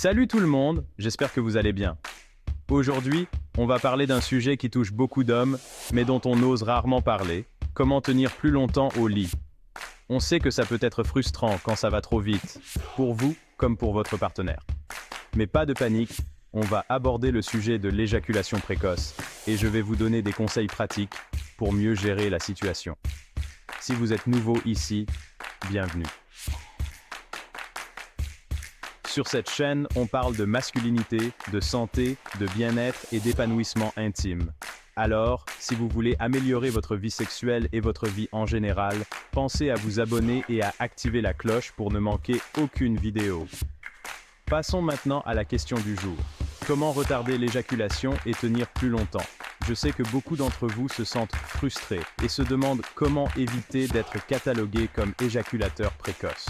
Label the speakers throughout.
Speaker 1: Salut tout le monde, j'espère que vous allez bien. Aujourd'hui, on va parler d'un sujet qui touche beaucoup d'hommes, mais dont on ose rarement parler, comment tenir plus longtemps au lit. On sait que ça peut être frustrant quand ça va trop vite, pour vous comme pour votre partenaire. Mais pas de panique, on va aborder le sujet de l'éjaculation précoce, et je vais vous donner des conseils pratiques pour mieux gérer la situation. Si vous êtes nouveau ici, bienvenue. Sur cette chaîne, on parle de masculinité, de santé, de bien-être et d'épanouissement intime. Alors, si vous voulez améliorer votre vie sexuelle et votre vie en général, pensez à vous abonner et à activer la cloche pour ne manquer aucune vidéo. Passons maintenant à la question du jour. Comment retarder l'éjaculation et tenir plus longtemps? Je sais que beaucoup d'entre vous se sentent frustrés et se demandent comment éviter d'être catalogué comme éjaculateur précoce.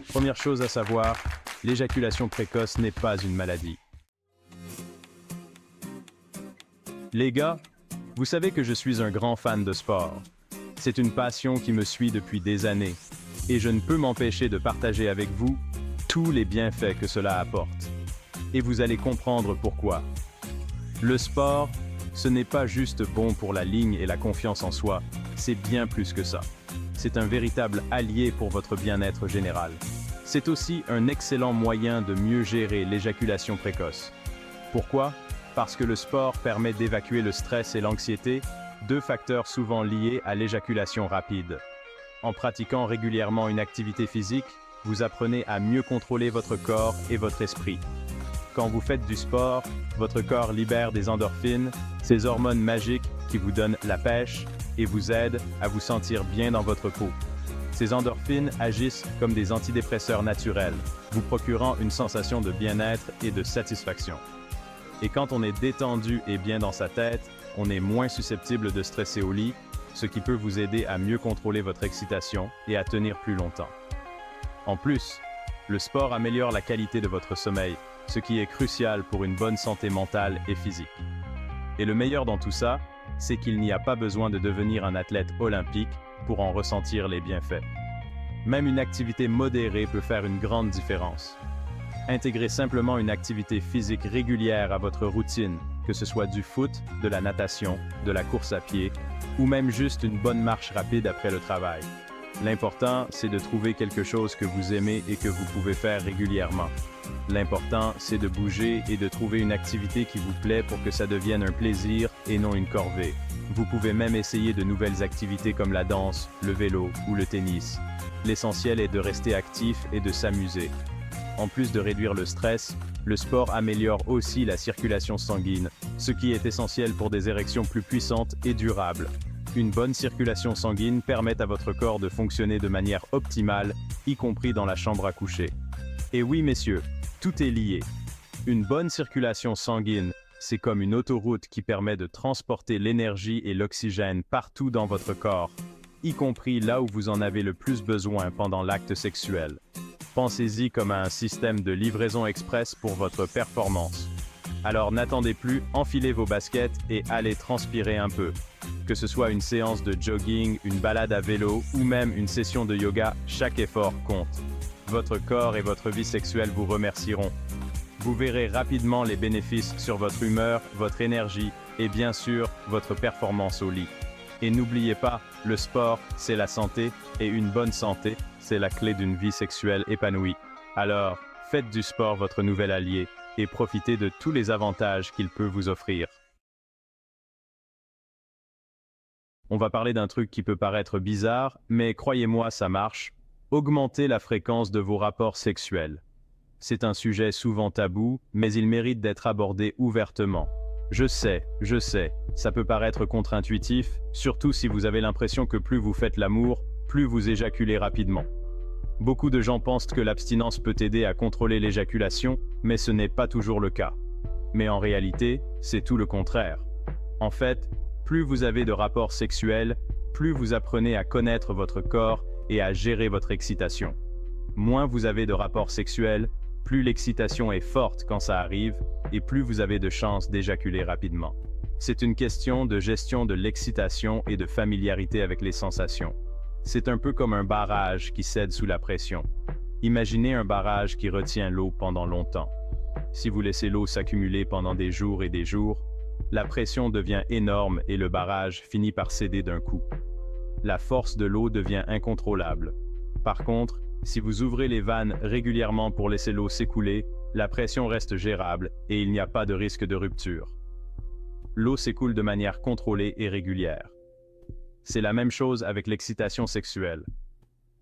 Speaker 1: Première chose à savoir, l'éjaculation précoce n'est pas une maladie. Les gars, vous savez que je suis un grand fan de sport. C'est une passion qui me suit depuis des années, et je ne peux m'empêcher de partager avec vous tous les bienfaits que cela apporte. Et vous allez comprendre pourquoi. Le sport, ce n'est pas juste bon pour la ligne et la confiance en soi, c'est bien plus que ça. C'est un véritable allié pour votre bien-être général. C'est aussi un excellent moyen de mieux gérer l'éjaculation précoce. Pourquoi? Parce que le sport permet d'évacuer le stress et l'anxiété, deux facteurs souvent liés à l'éjaculation rapide. En pratiquant régulièrement une activité physique, vous apprenez à mieux contrôler votre corps et votre esprit. Quand vous faites du sport, votre corps libère des endorphines, ces hormones magiques qui vous donnent la pêche et vous aident à vous sentir bien dans votre peau. Ces endorphines agissent comme des antidépresseurs naturels, vous procurant une sensation de bien-être et de satisfaction. Et quand on est détendu et bien dans sa tête, on est moins susceptible de stresser au lit, ce qui peut vous aider à mieux contrôler votre excitation et à tenir plus longtemps. En plus, le sport améliore la qualité de votre sommeil, ce qui est crucial pour une bonne santé mentale et physique. Et le meilleur dans tout ça, c'est qu'il n'y a pas besoin de devenir un athlète olympique pour en ressentir les bienfaits. Même une activité modérée peut faire une grande différence. Intégrez simplement une activité physique régulière à votre routine, que ce soit du foot, de la natation, de la course à pied, ou même juste une bonne marche rapide après le travail. L'important, c'est de trouver quelque chose que vous aimez et que vous pouvez faire régulièrement. L'important, c'est de bouger et de trouver une activité qui vous plaît pour que ça devienne un plaisir et non une corvée. Vous pouvez même essayer de nouvelles activités comme la danse, le vélo ou le tennis. L'essentiel est de rester actif et de s'amuser. En plus de réduire le stress, le sport améliore aussi la circulation sanguine, ce qui est essentiel pour des érections plus puissantes et durables. Une bonne circulation sanguine permet à votre corps de fonctionner de manière optimale, y compris dans la chambre à coucher. Et oui, messieurs, tout est lié. Une bonne circulation sanguine, c'est comme une autoroute qui permet de transporter l'énergie et l'oxygène partout dans votre corps, y compris là où vous en avez le plus besoin pendant l'acte sexuel. Pensez-y comme à un système de livraison express pour votre performance. Alors n'attendez plus, enfilez vos baskets et allez transpirer un peu. Que ce soit une séance de jogging, une balade à vélo ou même une session de yoga, chaque effort compte. Votre corps et votre vie sexuelle vous remercieront. Vous verrez rapidement les bénéfices sur votre humeur, votre énergie et bien sûr, votre performance au lit. Et n'oubliez pas, le sport, c'est la santé et une bonne santé, c'est la clé d'une vie sexuelle épanouie. Alors, faites du sport votre nouvel allié et profitez de tous les avantages qu'il peut vous offrir. On va parler d'un truc qui peut paraître bizarre, mais croyez-moi, ça marche. Augmentez la fréquence de vos rapports sexuels. C'est un sujet souvent tabou, mais il mérite d'être abordé ouvertement. Je sais, ça peut paraître contre-intuitif, surtout si vous avez l'impression que plus vous faites l'amour, plus vous éjaculez rapidement. Beaucoup de gens pensent que l'abstinence peut aider à contrôler l'éjaculation, mais ce n'est pas toujours le cas. Mais en réalité, c'est tout le contraire. En fait, plus vous avez de rapports sexuels, plus vous apprenez à connaître votre corps et à gérer votre excitation. Moins vous avez de rapports sexuels, plus l'excitation est forte quand ça arrive, et plus vous avez de chances d'éjaculer rapidement. C'est une question de gestion de l'excitation et de familiarité avec les sensations. C'est un peu comme un barrage qui cède sous la pression. Imaginez un barrage qui retient l'eau pendant longtemps. Si vous laissez l'eau s'accumuler pendant des jours et des jours, la pression devient énorme et le barrage finit par céder d'un coup. La force de l'eau devient incontrôlable. Par contre, si vous ouvrez les vannes régulièrement pour laisser l'eau s'écouler, la pression reste gérable et il n'y a pas de risque de rupture. L'eau s'écoule de manière contrôlée et régulière. C'est la même chose avec l'excitation sexuelle.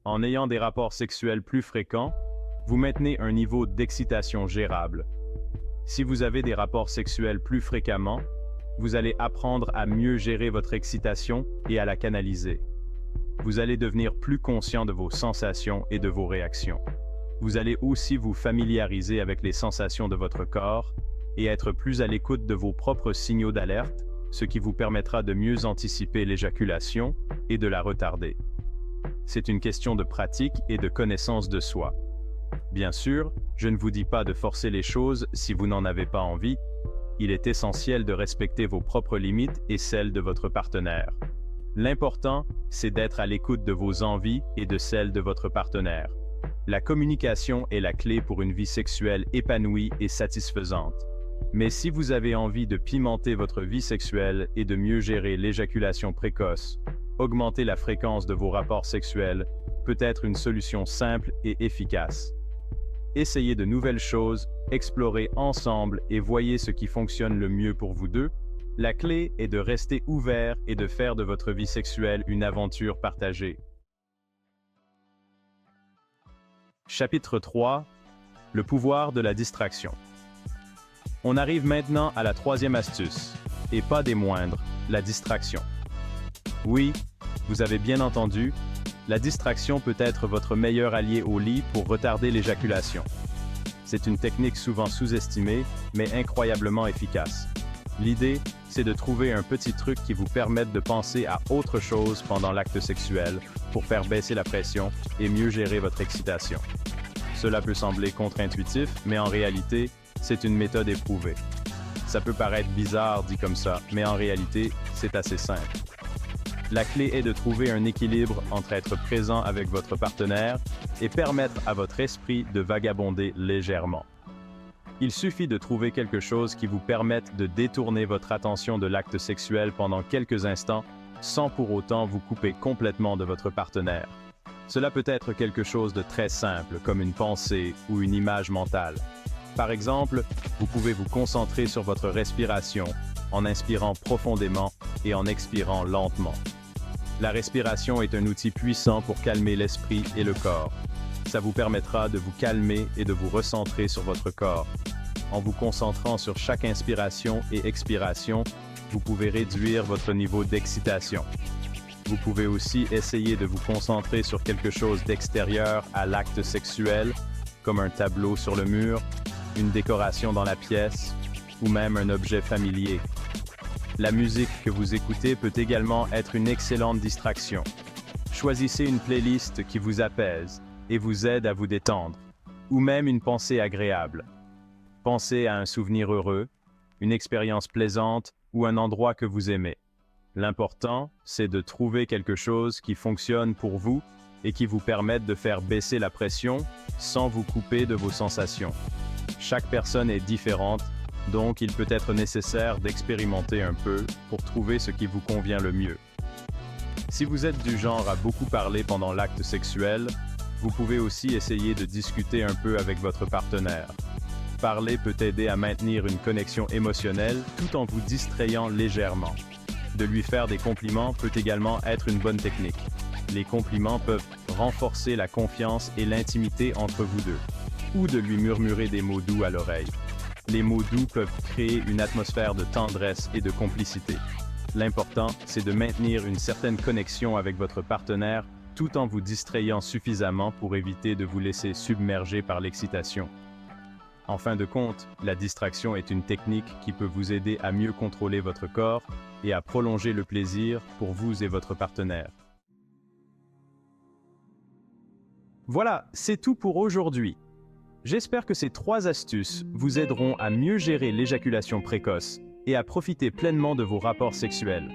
Speaker 1: En ayant des rapports sexuels plus fréquents, vous maintenez un niveau d'excitation gérable. Si vous avez des rapports sexuels plus fréquemment, vous allez apprendre à mieux gérer votre excitation et à la canaliser. Vous allez devenir plus conscient de vos sensations et de vos réactions. Vous allez aussi vous familiariser avec les sensations de votre corps et être plus à l'écoute de vos propres signaux d'alerte, ce qui vous permettra de mieux anticiper l'éjaculation et de la retarder. C'est une question de pratique et de connaissance de soi. Bien sûr, je ne vous dis pas de forcer les choses si vous n'en avez pas envie. Il est essentiel de respecter vos propres limites et celles de votre partenaire. L'important, c'est d'être à l'écoute de vos envies et de celles de votre partenaire. La communication est la clé pour une vie sexuelle épanouie et satisfaisante. Mais si vous avez envie de pimenter votre vie sexuelle et de mieux gérer l'éjaculation précoce, augmenter la fréquence de vos rapports sexuels peut être une solution simple et efficace. Essayez de nouvelles choses, explorez ensemble et voyez ce qui fonctionne le mieux pour vous deux. La clé est de rester ouvert et de faire de votre vie sexuelle une aventure partagée. Chapitre 3. Le pouvoir de la distraction. On arrive maintenant à la troisième astuce, et pas des moindres, la distraction. Oui, vous avez bien entendu, la distraction peut être votre meilleur allié au lit pour retarder l'éjaculation. C'est une technique souvent sous-estimée, mais incroyablement efficace. L'idée, c'est de trouver un petit truc qui vous permette de penser à autre chose pendant l'acte sexuel pour faire baisser la pression et mieux gérer votre excitation. Cela peut sembler contre-intuitif, mais en réalité, c'est une méthode éprouvée. Ça peut paraître bizarre dit comme ça, mais en réalité, c'est assez simple. La clé est de trouver un équilibre entre être présent avec votre partenaire et permettre à votre esprit de vagabonder légèrement. Il suffit de trouver quelque chose qui vous permette de détourner votre attention de l'acte sexuel pendant quelques instants sans pour autant vous couper complètement de votre partenaire. Cela peut être quelque chose de très simple, comme une pensée ou une image mentale. Par exemple, vous pouvez vous concentrer sur votre respiration en inspirant profondément et en expirant lentement. La respiration est un outil puissant pour calmer l'esprit et le corps. Ça vous permettra de vous calmer et de vous recentrer sur votre corps. En vous concentrant sur chaque inspiration et expiration, vous pouvez réduire votre niveau d'excitation. Vous pouvez aussi essayer de vous concentrer sur quelque chose d'extérieur à l'acte sexuel, comme un tableau sur le mur, une décoration dans la pièce, ou même un objet familier. La musique que vous écoutez peut également être une excellente distraction. Choisissez une playlist qui vous apaise et vous aide à vous détendre, ou même une pensée agréable. Pensez à un souvenir heureux, une expérience plaisante ou un endroit que vous aimez. L'important, c'est de trouver quelque chose qui fonctionne pour vous et qui vous permette de faire baisser la pression sans vous couper de vos sensations. Chaque personne est différente, donc il peut être nécessaire d'expérimenter un peu pour trouver ce qui vous convient le mieux. Si vous êtes du genre à beaucoup parler pendant l'acte sexuel, vous pouvez aussi essayer de discuter un peu avec votre partenaire. Parler peut aider à maintenir une connexion émotionnelle tout en vous distrayant légèrement. De lui faire des compliments peut également être une bonne technique. Les compliments peuvent renforcer la confiance et l'intimité entre vous deux, ou de lui murmurer des mots doux à l'oreille. Les mots doux peuvent créer une atmosphère de tendresse et de complicité. L'important, c'est de maintenir une certaine connexion avec votre partenaire tout en vous distrayant suffisamment pour éviter de vous laisser submerger par l'excitation. En fin de compte, la distraction est une technique qui peut vous aider à mieux contrôler votre corps et à prolonger le plaisir pour vous et votre partenaire. Voilà, c'est tout pour aujourd'hui. J'espère que ces 3 astuces vous aideront à mieux gérer l'éjaculation précoce et à profiter pleinement de vos rapports sexuels.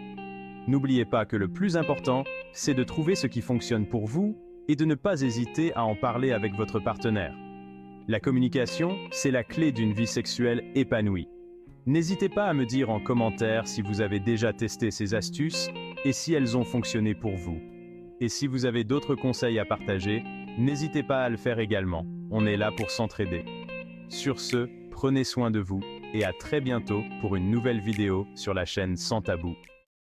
Speaker 1: N'oubliez pas que le plus important, c'est de trouver ce qui fonctionne pour vous et de ne pas hésiter à en parler avec votre partenaire. La communication, c'est la clé d'une vie sexuelle épanouie. N'hésitez pas à me dire en commentaire si vous avez déjà testé ces astuces et si elles ont fonctionné pour vous. Et si vous avez d'autres conseils à partager, n'hésitez pas à le faire également. On est là pour s'entraider. Sur ce, prenez soin de vous et à très bientôt pour une nouvelle vidéo sur la chaîne Sans Tabou.